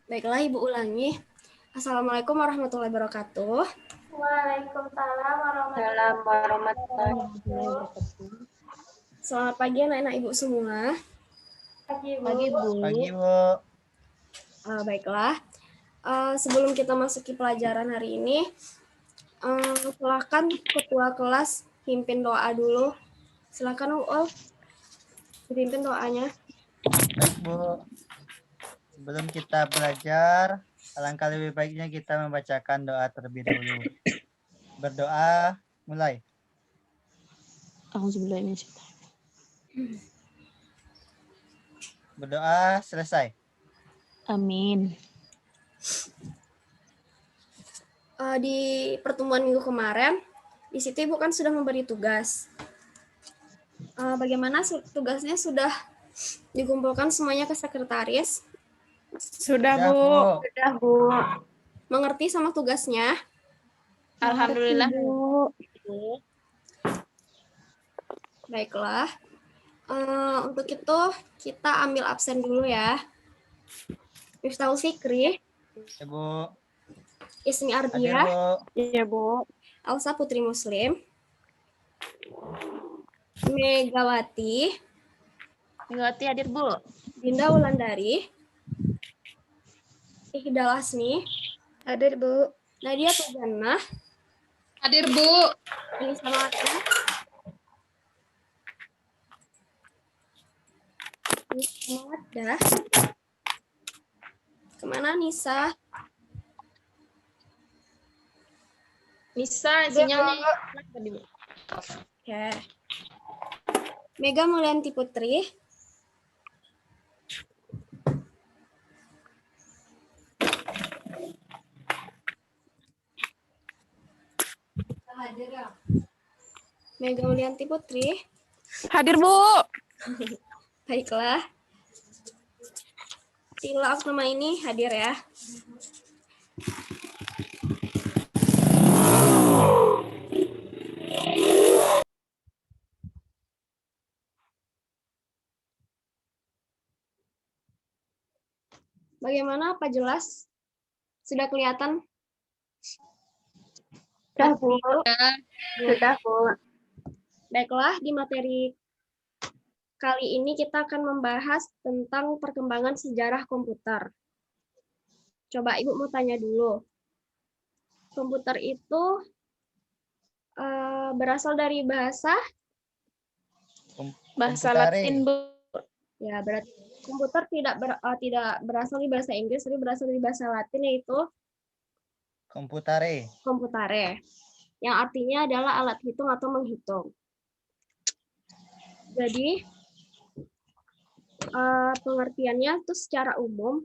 Baiklah, Ibu ulangi. Assalamualaikum warahmatullahi wabarakatuh. Waalaikumsalam warahmatullahi wabarakatuh. Selamat pagi anak-anak Ibu semua. Pagi, Bu. Pagi, Bu. Pagi, Bu. Baiklah, sebelum kita masuki pelajaran hari ini, silakan ketua kelas pimpin doa dulu. Silakan Uul, dipimpin doanya. Baik, Bu. Sebelum kita belajar, alangkah lebih baiknya kita membacakan doa terlebih dahulu. Berdoa, mulai. Berdoa, selesai. Amin. Di pertemuan minggu kemarin, di situ Ibu kan sudah memberi tugas. Bagaimana tugasnya sudah dikumpulkan semuanya ke sekretaris? Sudah, Ya, Bu. Bu. Sudah, Bu. Mengerti sama tugasnya? Alhamdulillah. Bu. Baiklah. Untuk itu kita ambil absen dulu ya. Miftahul Fikri, Ya, Bu. Ismi Hadir, Ardia, Bu. Iya, Bu. Elsa Putri Muslim, Megawati, Megawati hadir, Bu. Dinda Wulandari, Ihdal Asmi, Hadir, Bu. Nadia Pujana, Hadir, Bu. Anissa Mata, Nisa Mawaddah. Kemana Nisa? Nisa, sinyalnya. Oke. Mega Mulyanti Putri, Mega Mulyanti Putri. Hadir, Bu. Baiklah. Sila Oknuma ini hadir ya. Bagaimana? Apa jelas? Sudah kelihatan? Sudah, Bu. Sudah, Bu. Baiklah, di materi kali ini kita akan membahas tentang perkembangan sejarah komputer. Coba Ibu mau tanya dulu. Komputer itu berasal dari bahasa? Bahasa Komputare. Latin, Bu. Ya, berarti komputer tidak berasal dari bahasa Inggris, tapi berasal dari bahasa Latin, yaitu Komputare. computare, yang artinya adalah alat hitung atau menghitung. Jadi, pengertiannya itu secara umum,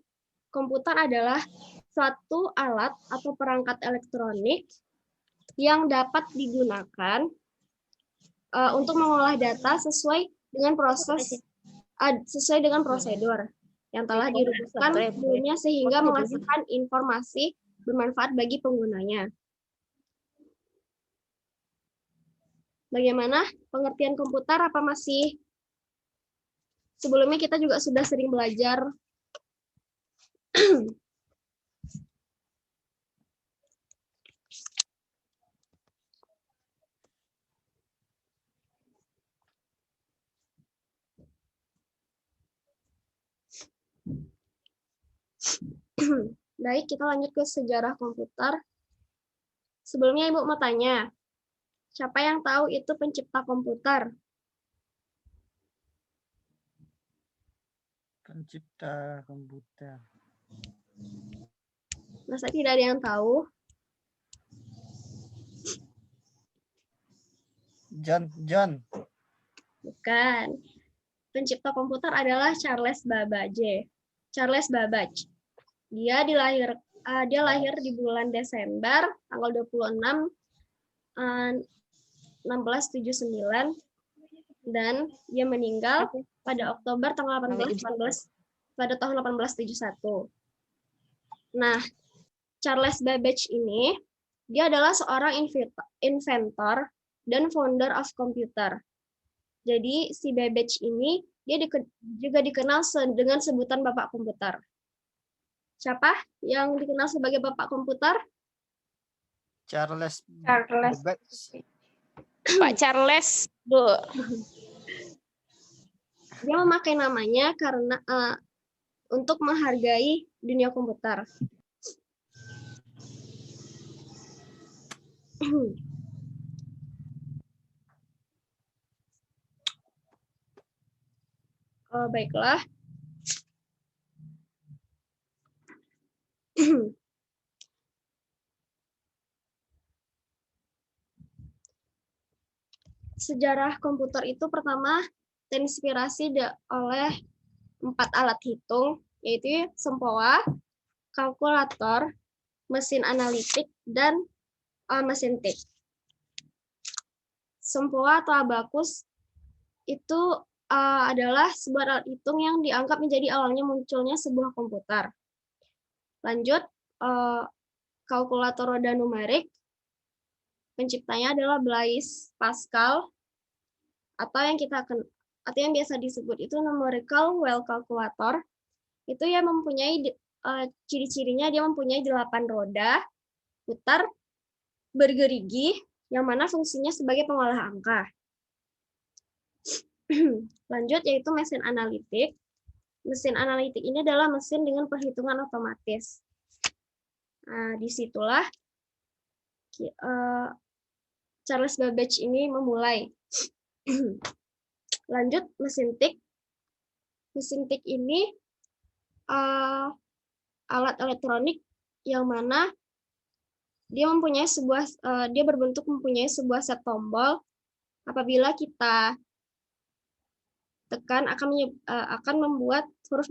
komputer adalah suatu alat atau perangkat elektronik yang dapat digunakan untuk mengolah data sesuai dengan prosedur yang telah dirumuskan sebelumnya sehingga menghasilkan informasi bermanfaat bagi penggunanya. Bagaimana pengertian komputer? Apa masih sebelumnya kita juga sudah sering belajar? Baik, kita lanjut ke sejarah komputer. Sebelumnya Ibu mau tanya, siapa yang tahu itu pencipta komputer? Pencipta komputer. Masa tidak ada yang tahu? John. Bukan. Pencipta komputer adalah Charles Babbage. Charles Babbage. Dia lahir di bulan Desember tanggal 26 1679 dan dia meninggal pada Oktober tanggal 18 pada tahun 1871. Nah, Charles Babbage ini dia adalah seorang inventor dan founder of computer. Jadi si Babbage ini dia juga dikenal dengan sebutan Bapak Komputer. Siapa yang dikenal sebagai Bapak komputer? Charles Charles. Babbage. Pak Charles, Bu. Dia memakai namanya karena untuk menghargai dunia komputer. Baiklah. Sejarah komputer itu pertama terinspirasi oleh 4 alat hitung, yaitu sempoa, kalkulator, mesin analitik, dan mesin tik. Sempoa atau abakus itu adalah sebuah alat hitung yang dianggap menjadi awalnya munculnya sebuah komputer. Lanjut, kalkulator roda numerik, penciptanya adalah Blaise Pascal, atau yang biasa disebut itu numerical well calculator. Itu yang mempunyai ciri-cirinya, dia mempunyai 8 roda, putar, bergerigi, yang mana fungsinya sebagai pengolah angka. Lanjut, yaitu mesin analitik. Mesin analitik ini adalah mesin dengan perhitungan otomatis. Nah, disitulah Charles Babbage ini memulai. Lanjut, mesin tik. Mesin tik ini alat elektronik yang mana dia mempunyai dia berbentuk mempunyai sebuah set tombol. Apabila kita tekan akan membuat huruf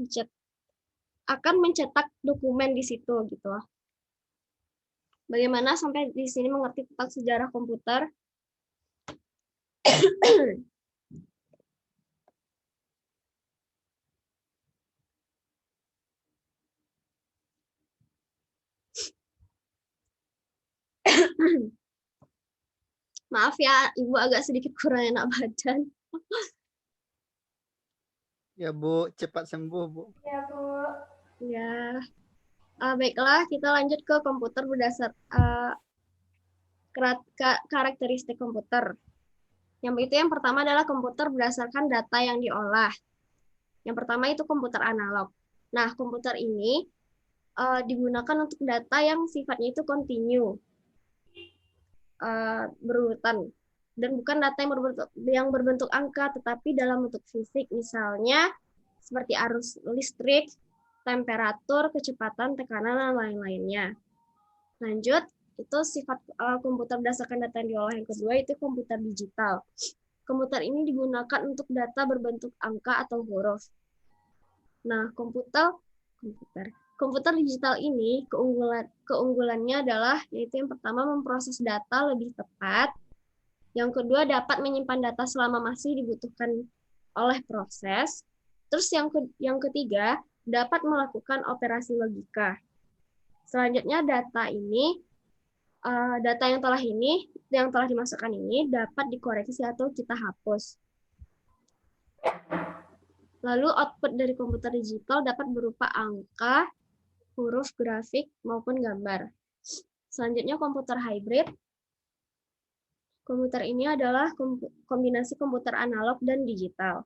akan mencetak dokumen di situ gitu. Bagaimana sampai di sini mengerti tentang sejarah komputer? Maaf ya, Ibu agak sedikit kurang enak badan. Ya Bu, cepat sembuh Bu. Ya, Bu. Ya, baiklah kita lanjut ke komputer berdasar karakteristik komputer. Yang pertama adalah komputer berdasarkan data yang diolah. Yang pertama itu komputer analog. Nah, komputer ini digunakan untuk data yang sifatnya itu kontinu, berurutan, dan bukan data yang berbentuk angka, tetapi dalam bentuk fisik, misalnya seperti arus listrik, temperatur, kecepatan, tekanan, dan lain-lainnya. Lanjut, itu sifat komputer berdasarkan data yang diolah. Yang kedua itu komputer digital. Komputer ini digunakan untuk data berbentuk angka atau huruf. Nah, komputer digital ini keunggulannya adalah yaitu yang pertama memproses data lebih tepat, yang kedua dapat menyimpan data selama masih dibutuhkan oleh proses, terus yang ketiga dapat melakukan operasi logika. Selanjutnya data yang telah dimasukkan ini dapat dikoreksi atau kita hapus. Lalu output dari komputer digital dapat berupa angka, huruf, grafik, maupun gambar. Selanjutnya komputer hybrid. Komputer ini adalah kombinasi komputer analog dan digital.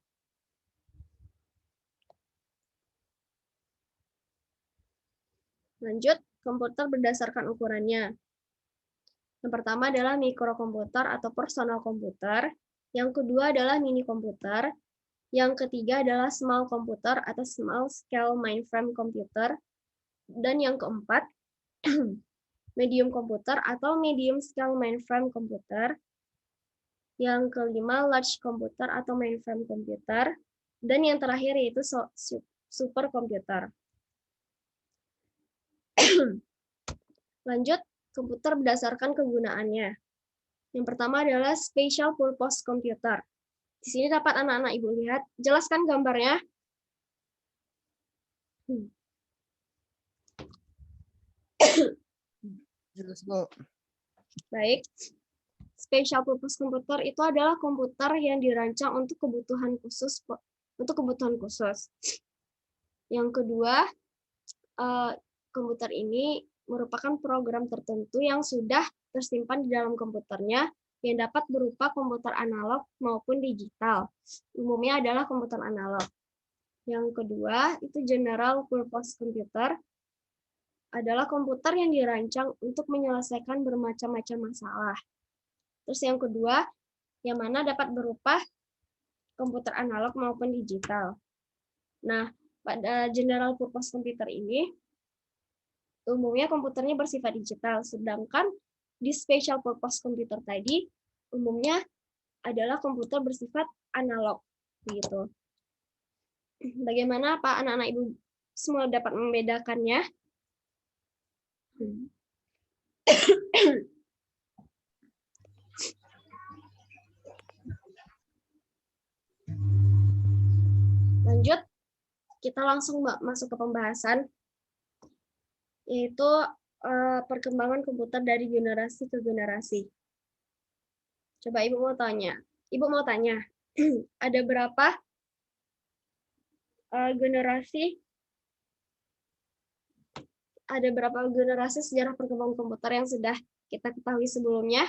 Lanjut, komputer berdasarkan ukurannya. Yang pertama adalah mikrokomputer atau personal komputer. Yang kedua adalah mini komputer. Yang ketiga adalah small komputer atau small scale mainframe komputer. Dan yang keempat, medium komputer atau medium scale mainframe komputer. Yang kelima, large komputer atau mainframe komputer. Dan yang terakhir yaitu super komputer. Lanjut, komputer berdasarkan kegunaannya. Yang pertama adalah special purpose computer. Di sini dapat anak-anak Ibu lihat. Jelaskan gambarnya. Jelas Bu. Baik. Special purpose computer itu adalah komputer yang dirancang untuk kebutuhan khusus. Yang kedua, komputer ini merupakan program tertentu yang sudah tersimpan di dalam komputernya yang dapat berupa komputer analog maupun digital. Umumnya adalah komputer analog. Yang kedua, itu general purpose computer, adalah komputer yang dirancang untuk menyelesaikan bermacam-macam masalah. Terus yang kedua, yang mana dapat berupa komputer analog maupun digital. Nah, pada general purpose computer ini, umumnya komputernya bersifat digital, sedangkan di special purpose computer tadi, umumnya adalah komputer bersifat analog. Gitu. Bagaimana Pak anak-anak Ibu semua dapat membedakannya? Lanjut, kita langsung masuk ke pembahasan, yaitu perkembangan komputer dari generasi ke generasi. Coba Ibu mau tanya, ada berapa generasi sejarah perkembangan komputer yang sudah kita ketahui sebelumnya?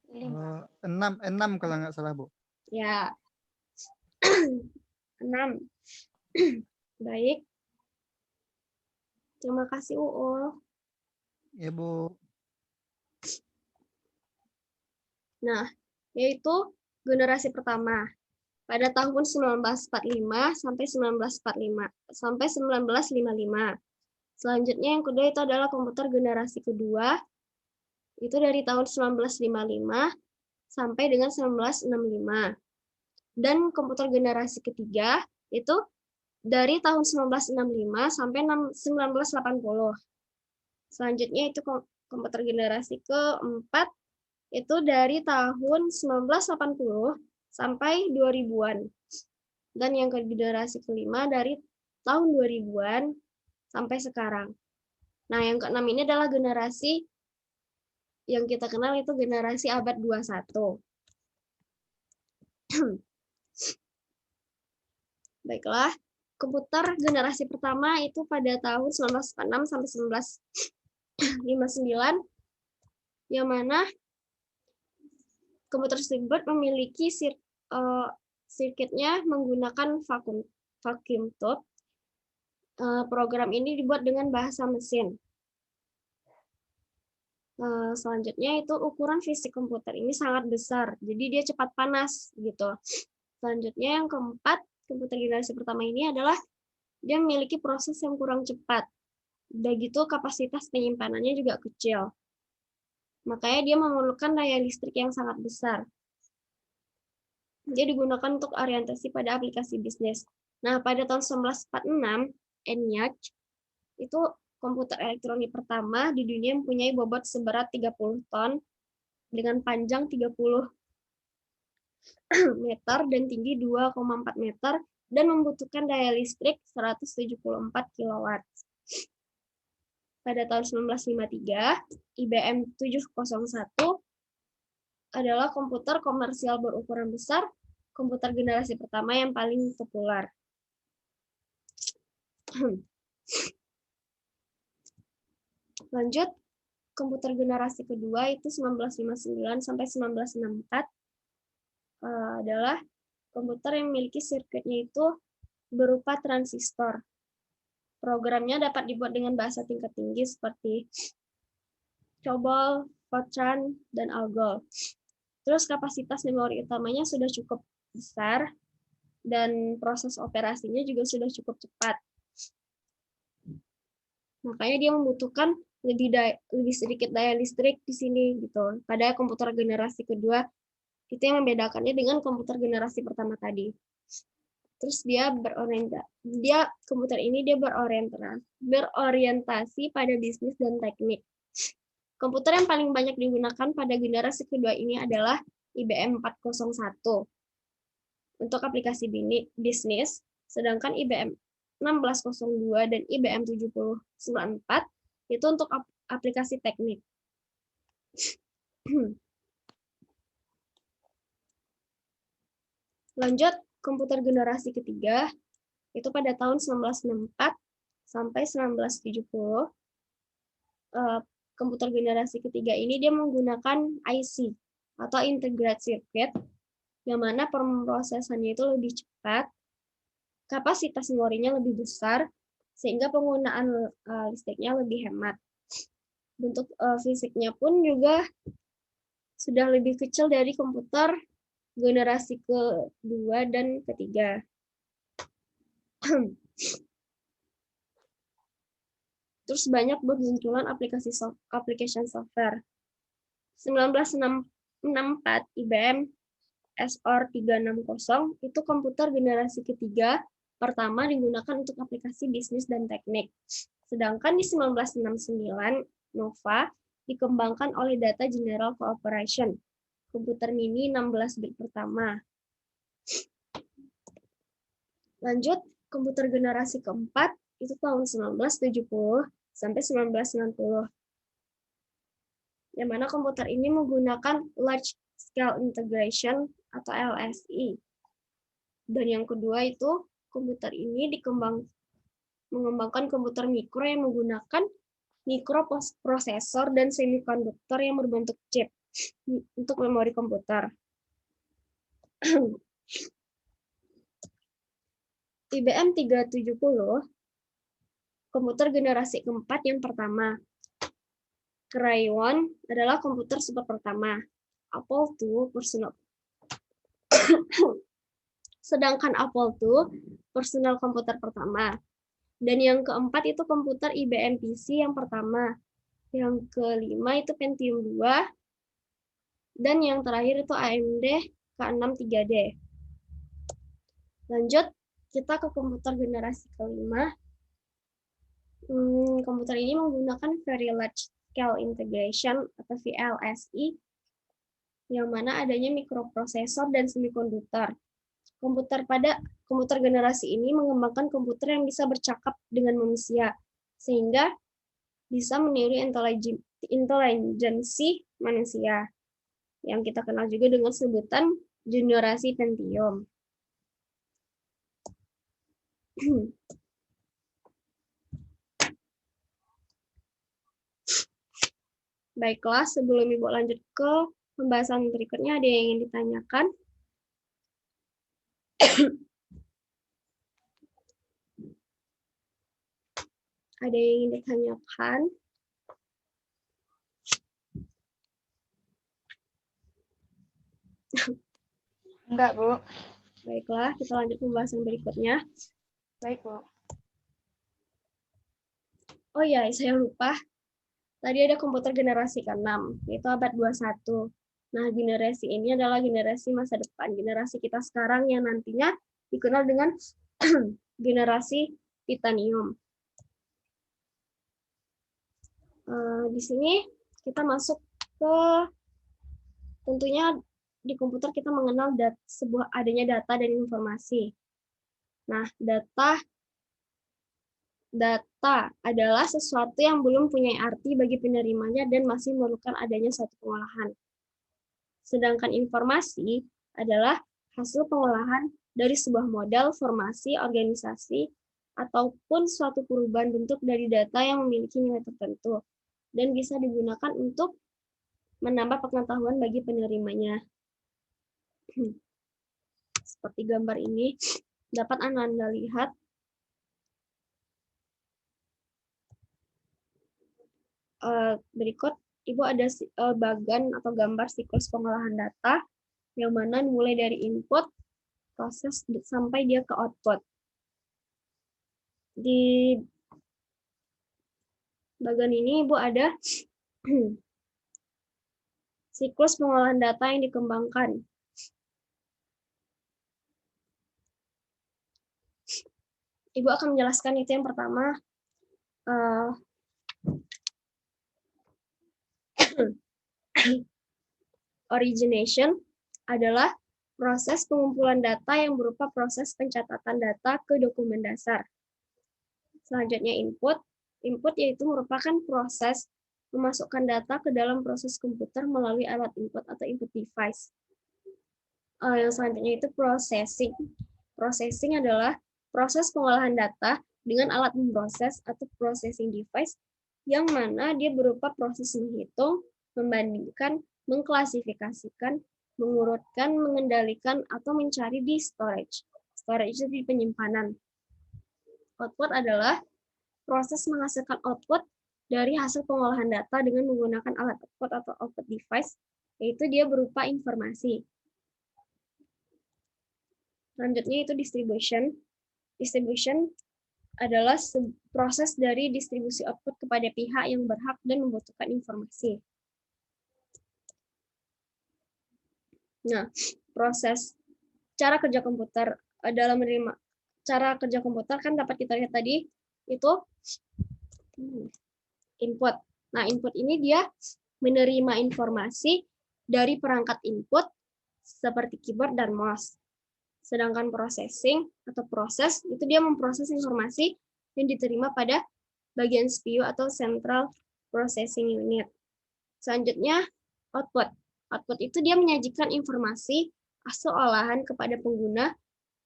6 kalau nggak salah, Bu. Ya, 6. Baik. Terima kasih, Uul. Ya, Bu. Nah, yaitu generasi pertama. Pada tahun 1945 sampai 1955. Selanjutnya yang kedua itu adalah komputer generasi kedua. Itu dari tahun 1955 sampai dengan 1965. Dan komputer generasi ketiga itu dari tahun 1965 sampai 1980. Selanjutnya itu komputer generasi keempat itu dari tahun 1980 sampai 2000-an. Dan yang generasi kelima dari tahun 2000-an sampai sekarang. Nah, yang keenam ini adalah generasi yang kita kenal itu generasi abad 21. Baiklah, komputer generasi pertama itu pada tahun 1946 sampai 1959, yang mana komputer tersebut memiliki sirkuitnya menggunakan vacuum tube. Program ini dibuat dengan bahasa mesin. Selanjutnya itu ukuran fisik komputer ini sangat besar, jadi dia cepat panas gitu. Selanjutnya yang keempat, komputer generasi pertama ini adalah dia memiliki proses yang kurang cepat. Udah gitu kapasitas penyimpanannya juga kecil. Makanya dia memerlukan daya listrik yang sangat besar. Dia digunakan untuk orientasi pada aplikasi bisnis. Nah, pada tahun 1946, ENIAC itu komputer elektronik pertama di dunia yang mempunyai bobot seberat 30 ton dengan panjang 30 meter dan tinggi 2,4 meter dan membutuhkan daya listrik 174 kW. Pada tahun 1953, IBM 701 adalah komputer komersial berukuran besar, komputer generasi pertama yang paling populer. Lanjut, komputer generasi kedua itu 1959 sampai 1964 adalah komputer yang memiliki sirkuitnya itu berupa transistor. Programnya dapat dibuat dengan bahasa tingkat tinggi seperti COBOL, Fortran, dan Algol. Terus kapasitas memori utamanya sudah cukup besar dan proses operasinya juga sudah cukup cepat. Makanya dia membutuhkan lebih sedikit daya listrik di sini gitu. Pada komputer generasi kedua itu yang membedakannya dengan komputer generasi pertama tadi. Terus komputer ini berorientasi pada bisnis dan teknik. Komputer yang paling banyak digunakan pada generasi kedua ini adalah IBM 401 untuk aplikasi bisnis, sedangkan IBM 1602 dan IBM 7094 itu untuk aplikasi teknik. Lanjut, komputer generasi ketiga, itu pada tahun 1964 sampai 1970. Komputer generasi ketiga ini dia menggunakan IC atau integrated circuit, yang mana pemrosesannya itu lebih cepat, kapasitas memorinya lebih besar, sehingga penggunaan listriknya lebih hemat. Bentuk fisiknya pun juga sudah lebih kecil dari komputer generasi kedua dan ketiga. Terus banyak bermunculan application software. 1964 IBM SR360 itu komputer generasi ketiga pertama digunakan untuk aplikasi bisnis dan teknik. Sedangkan di 1969 Nova dikembangkan oleh Data General Corporation, komputer mini 16 bit pertama. Lanjut, komputer generasi keempat itu tahun 1970 sampai 1990. Yang mana komputer ini menggunakan Large Scale Integration atau LSI. Dan yang kedua itu komputer ini mengembangkan komputer mikro yang menggunakan mikroprosesor dan semikonduktor yang berbentuk chip untuk memori komputer. IBM 370 komputer generasi keempat yang pertama. Crayon adalah komputer super pertama. Apple II personal. Sedangkan Apple II personal komputer pertama. Dan yang keempat itu komputer IBM PC yang pertama. Yang kelima itu Pentium 2. Dan yang terakhir itu AMD K6 3D. Lanjut, kita ke komputer generasi kelima. Komputer ini menggunakan Very Large Scale Integration atau VLSI, yang mana adanya mikroprosesor dan semikonduktor. Komputer generasi ini mengembangkan komputer yang bisa bercakap dengan manusia, sehingga bisa meniru intelijensi manusia, yang kita kenal juga dengan sebutan generasi Pentium. Baiklah, sebelum Ibu lanjut ke pembahasan berikutnya, ada yang ingin ditanyakan? Ada yang ingin ditanyakan? Enggak, Bu. Baiklah, kita lanjut pembahasan berikutnya. Baik, Bu. Oh ya, saya lupa. Tadi ada komputer generasi ke-6, yaitu abad 21. Nah, generasi ini adalah generasi masa depan, generasi kita sekarang yang nantinya dikenal dengan generasi titanium. Di sini kita masuk ke, tentunya di komputer kita mengenal adanya data dan informasi. Nah, data adalah sesuatu yang belum punya arti bagi penerimanya dan masih memerlukan adanya suatu pengolahan. Sedangkan informasi adalah hasil pengolahan dari sebuah model, formasi, organisasi, ataupun suatu perubahan bentuk dari data yang memiliki nilai tertentu dan bisa digunakan untuk menambah pengetahuan bagi penerimanya. Seperti gambar ini, dapat Anda lihat berikut. Ibu ada bagan atau gambar siklus pengolahan data yang mana mulai dari input, proses, sampai dia ke output. Di bagan ini Ibu ada siklus pengolahan data yang dikembangkan. Ibu akan menjelaskan itu yang pertama. Origination adalah proses pengumpulan data yang berupa proses pencatatan data ke dokumen dasar. Selanjutnya input. Input yaitu merupakan proses memasukkan data ke dalam proses komputer melalui alat input atau input device. Yang selanjutnya itu processing. Processing adalah proses pengolahan data dengan alat memproses atau processing device yang mana dia berupa proses menghitung, membandingkan, mengklasifikasikan, mengurutkan, mengendalikan, atau mencari di storage. Storage itu di penyimpanan. Output adalah proses menghasilkan output dari hasil pengolahan data dengan menggunakan alat output atau output device, yaitu dia berupa informasi. Selanjutnya itu distribution. Distribution adalah proses dari distribusi output kepada pihak yang berhak dan membutuhkan informasi. Nah, proses cara kerja komputer dalam menerima cara kerja komputer kan dapat kita lihat tadi itu input. Nah, input ini dia menerima informasi dari perangkat input seperti keyboard dan mouse. Sedangkan processing atau proses itu dia memproses informasi yang diterima pada bagian CPU atau Central Processing Unit. Selanjutnya output. Output itu dia menyajikan informasi hasil olahan kepada pengguna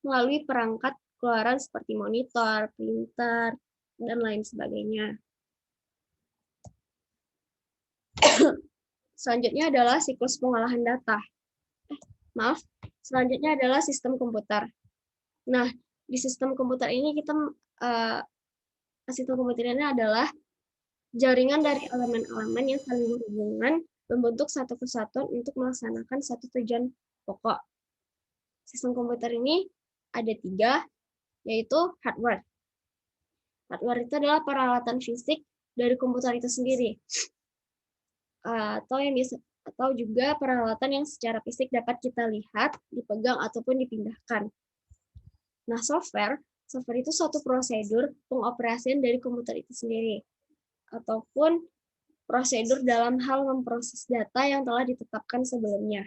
melalui perangkat keluaran seperti monitor, printer, dan lain sebagainya. Selanjutnya adalah siklus pengolahan data. Selanjutnya adalah sistem komputer. Nah, di sistem komputer ini sistem komputer ini adalah jaringan dari elemen-elemen yang saling berhubungan membentuk satu kesatuan untuk melaksanakan satu tujuan pokok. Sistem komputer ini ada 3, yaitu hardware. Hardware itu adalah peralatan fisik dari komputer itu sendiri, atau juga peralatan yang secara fisik dapat kita lihat, dipegang, ataupun dipindahkan. Nah, software itu suatu prosedur pengoperasian dari komputer itu sendiri, ataupun prosedur dalam hal memproses data yang telah ditetapkan sebelumnya.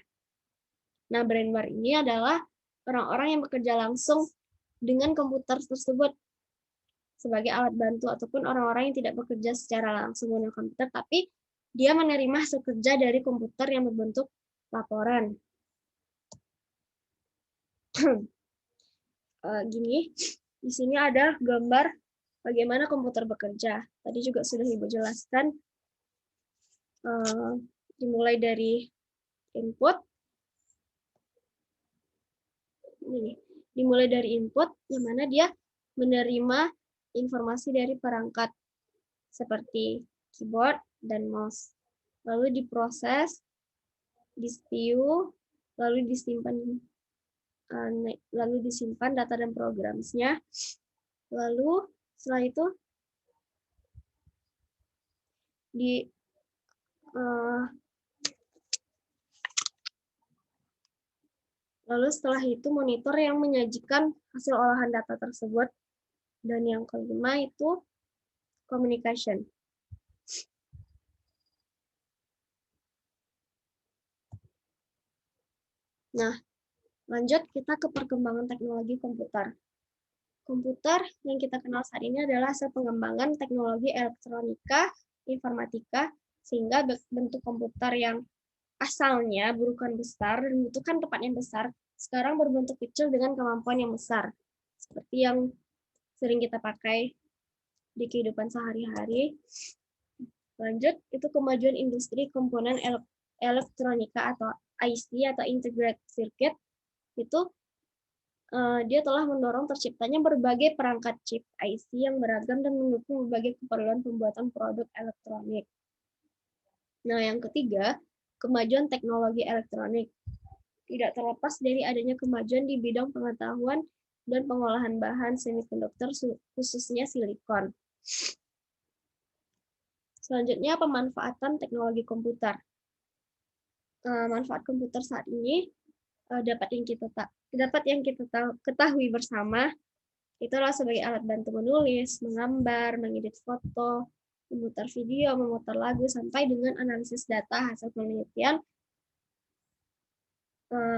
Nah, brainware ini adalah orang-orang yang bekerja langsung dengan komputer tersebut sebagai alat bantu, ataupun orang-orang yang tidak bekerja secara langsung dengan komputer, tapi dia menerima hasil kerja dari komputer yang berbentuk laporan. Gini, di sini ada gambar bagaimana komputer bekerja. Tadi juga sudah Ibu jelaskan, dimulai dari input. Ini, dimulai dari input, yang mana dia menerima informasi dari perangkat seperti keyboard dan mouse, lalu diproses, di CPU, lalu disimpan data dan programnya, lalu setelah itu monitor yang menyajikan hasil olahan data tersebut, dan yang kelima itu communication. Nah, lanjut kita ke perkembangan teknologi komputer. Komputer yang kita kenal saat ini adalah hasil pengembangan teknologi elektronika, informatika, sehingga bentuk komputer yang asalnya berukuran besar dan membutuhkan tempat yang besar, sekarang berbentuk kecil dengan kemampuan yang besar, seperti yang sering kita pakai di kehidupan sehari-hari. Lanjut, itu kemajuan industri komponen elektronika atau IC atau integrated circuit, itu dia telah mendorong terciptanya berbagai perangkat chip IC yang beragam dan mendukung berbagai keperluan pembuatan produk elektronik. Nah, yang ketiga, kemajuan teknologi elektronik. Tidak terlepas dari adanya kemajuan di bidang pengetahuan dan pengolahan bahan semikonduktor, khususnya silikon. Selanjutnya, pemanfaatan teknologi komputer. Manfaat komputer saat ini dapat yang kita ketahui bersama, itu adalah sebagai alat bantu menulis, menggambar, mengedit foto, memutar video, memutar lagu, sampai dengan analisis data hasil penelitian,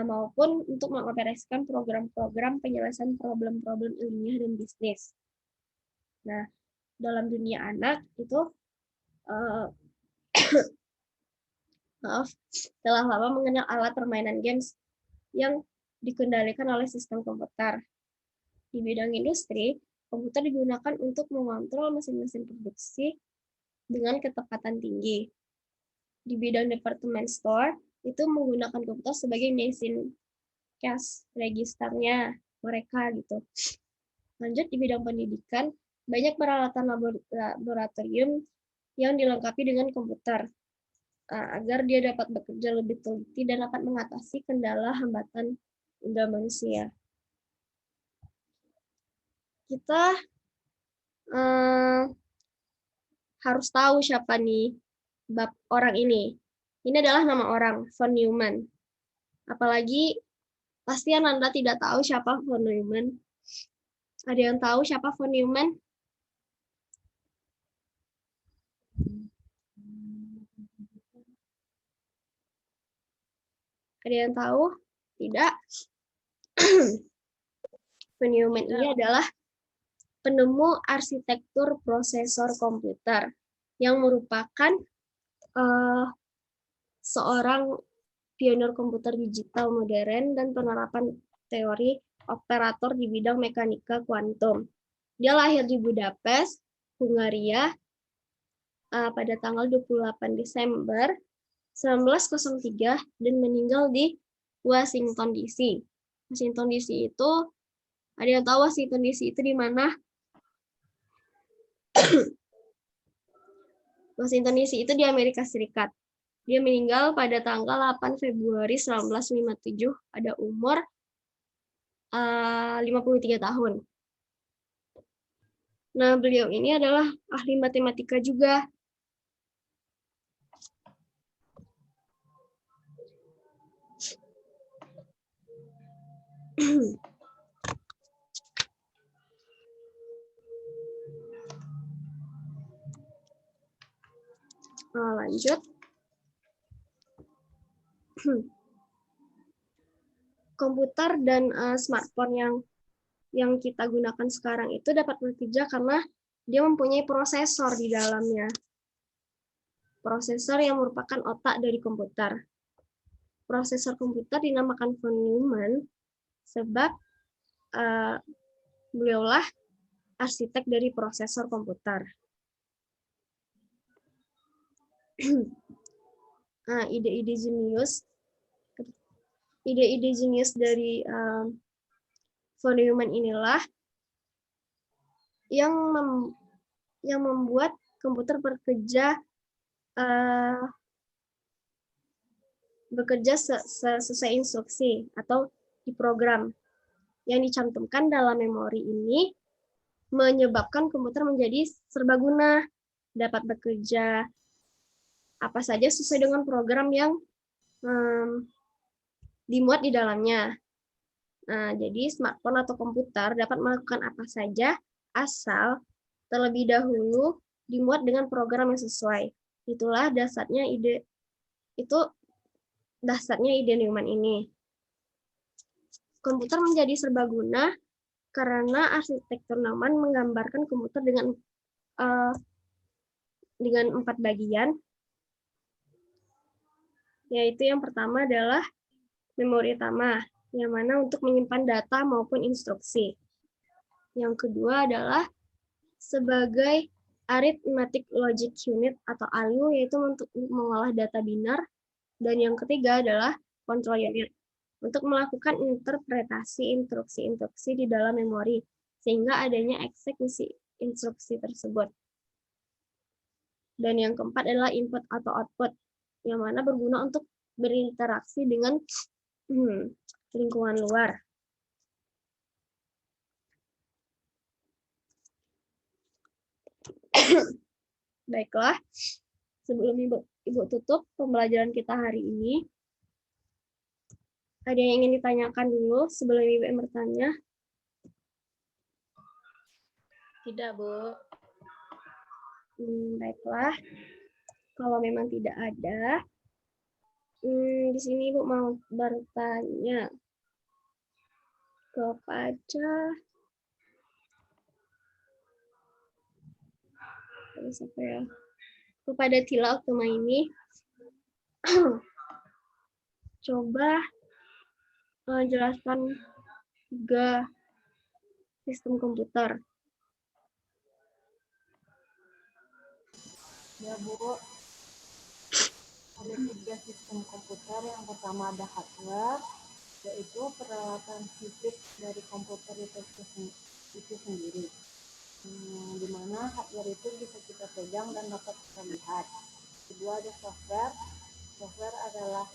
maupun untuk mengoperasikan program-program penyelesaian problem-problem ilmiah dan bisnis. Nah, dalam dunia anak itu telah lama mengenal alat permainan games yang dikendalikan oleh sistem komputer. Di bidang industri, komputer digunakan untuk mengontrol mesin-mesin produksi dengan ketepatan tinggi. Di bidang department store, itu menggunakan komputer sebagai mesin cash registernya mereka gitu. Lanjut di bidang pendidikan, banyak peralatan laboratorium yang dilengkapi dengan komputer agar dia dapat bekerja lebih teliti dan dapat mengatasi kendala hambatan indera manusia. Kita harus tahu siapa nih orang ini. Ini adalah nama orang, von Neumann. Apalagi pasti Anda tidak tahu siapa von Neumann. Ada yang tahu siapa von Neumann? Ada yang tahu? Tidak. Von Neumann ini adalah penemu arsitektur prosesor komputer yang merupakan seorang pionir komputer digital modern dan penerapan teori operator di bidang mekanika kuantum. Dia lahir di Budapest, Hungaria, pada tanggal 28 Desember 1903 dan meninggal di Washington DC. Washington DC itu, ada yang tahu Washington DC itu di mana? Washington DC itu di Amerika Serikat. Dia meninggal pada tanggal 8 Februari 1957 pada umur 53 tahun. Nah, beliau ini adalah ahli matematika juga. Lanjut. Komputer dan smartphone yang kita gunakan sekarang itu dapat bekerja karena dia mempunyai prosesor di dalamnya. Prosesor yang merupakan otak dari komputer. Prosesor komputer dinamakan von Neumann sebab beliaulah arsitek dari prosesor komputer. Ide-ide jenius dari von Neumann inilah yang membuat komputer bekerja sesuai instruksi atau diprogram yang dicantumkan dalam memori ini menyebabkan komputer menjadi serbaguna, dapat bekerja apa saja sesuai dengan program yang dimuat di dalamnya. Nah, jadi smartphone atau komputer dapat melakukan apa saja asal terlebih dahulu dimuat dengan program yang sesuai. Itulah dasarnya ide Neumann ini. Komputer menjadi serbaguna karena arsitektur Neumann menggambarkan komputer dengan 4 bagian, yaitu yang pertama adalah memori utama, yang mana untuk menyimpan data maupun instruksi. Yang kedua adalah sebagai arithmetic logic unit atau ALU, yaitu untuk mengolah data binar. Dan yang ketiga adalah control unit, untuk melakukan interpretasi instruksi-instruksi di dalam memori, sehingga adanya eksekusi instruksi tersebut. Dan yang keempat adalah input atau output, yang mana berguna untuk berinteraksi dengan lingkungan luar. Baiklah, sebelum Ibu tutup pembelajaran kita hari ini, ada yang ingin ditanyakan dulu sebelum Ibu bertanya? Tidak, Bu. Baiklah, kalau memang tidak ada, di sini Ibu mau bertanya kepada Tila Utama ini. Coba jelaskan 3 sistem komputer? Ya, Bu. Ada 3 sistem komputer. Yang pertama ada hardware, yaitu peralatan fisik dari komputer itu sendiri. Di mana hardware itu bisa kita pegang dan dapat kita lihat. Kedua ada software. Software adalah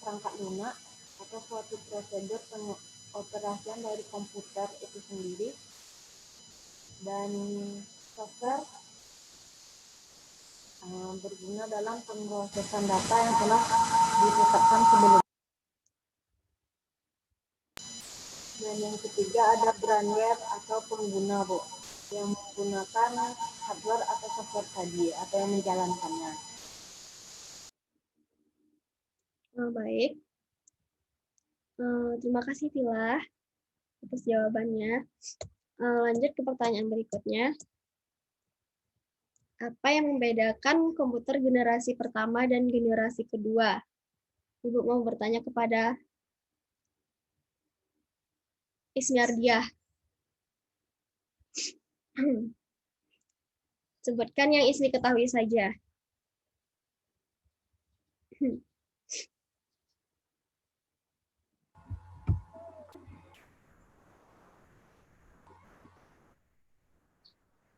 perangkat lunak atau suatu prosedur pengoperasian dari komputer itu sendiri. Dan software berguna dalam pemrosesan data yang telah ditetapkan sebelumnya. Dan yang ketiga ada brandware atau pengguna, Bu, yang menggunakan hardware atau software tadi atau yang menjalankannya. Baik. Terima kasih Tila atas jawabannya. Lanjut ke pertanyaan berikutnya. Apa yang membedakan komputer generasi pertama dan generasi kedua? Ibu mau bertanya kepada Ismi Ardiah. Sebutkan yang Ismi ketahui saja.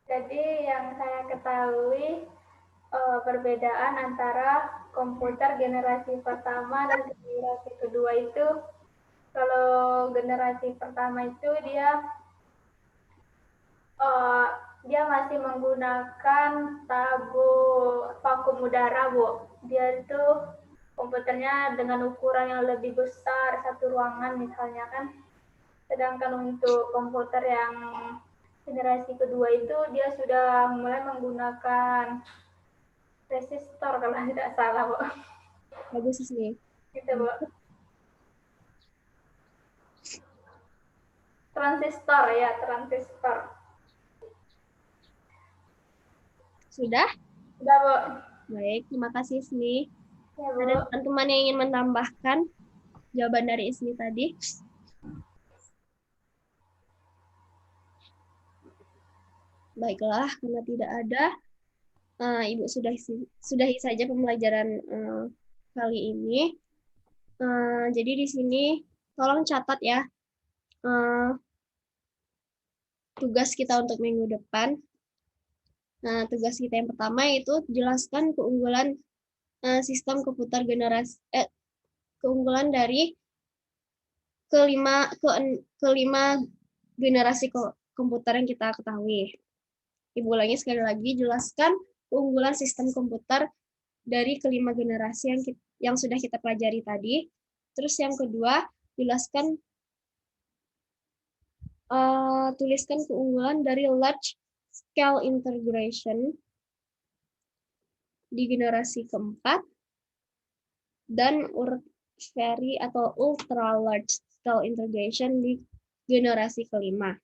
Jadi yang saya ketahui perbedaan antara komputer generasi pertama dan generasi kedua itu, kalau generasi pertama itu dia masih menggunakan vakum udara, Bu. Dia itu komputernya dengan ukuran yang lebih besar, satu ruangan misalnya kan. Sedangkan untuk komputer yang generasi kedua itu dia sudah mulai menggunakan resistor kalau tidak salah, Bu. Bagus Ismi. Gitu, Bu. Transistor ya, transistor. Sudah? Sudah, Bu. Baik, terima kasih Ismi. Ya, Bu. Ada teman-teman yang ingin menambahkan jawaban dari Ismi tadi? Baiklah, karena tidak ada, Ibu sudahi saja pembelajaran kali ini. Jadi di sini tolong catat ya tugas kita untuk minggu depan. Nah, tugas kita yang pertama yaitu jelaskan keunggulan sistem komputer keunggulan dari kelima generasi komputer yang kita ketahui. Ibu ulangi sekali lagi, jelaskan keunggulan sistem komputer dari kelima generasi yang sudah kita pelajari tadi. Terus yang kedua, tuliskan keunggulan dari large scale integration di generasi keempat dan very atau ultra large scale integration di generasi kelima.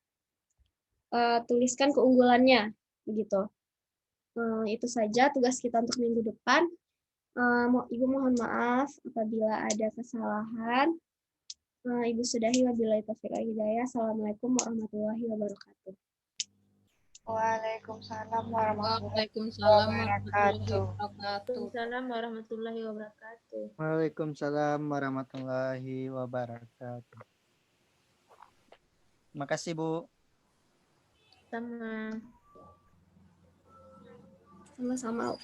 Tuliskan keunggulannya, begitu. Itu saja tugas kita untuk minggu depan. Ibu mohon maaf apabila ada kesalahan. Ibu sudahi, wabillahi taufiq wal hidayah. Assalamualaikum warahmatullahi wabarakatuh. Waalaikumsalam warahmatullahi Waalaikumsalam wabarakatuh. Waalaikumsalam warahmatullahi wabarakatuh. Waalaikumsalam warahmatullahi wabarakatuh. Terima kasih, Bu. Sama. Sama-sama,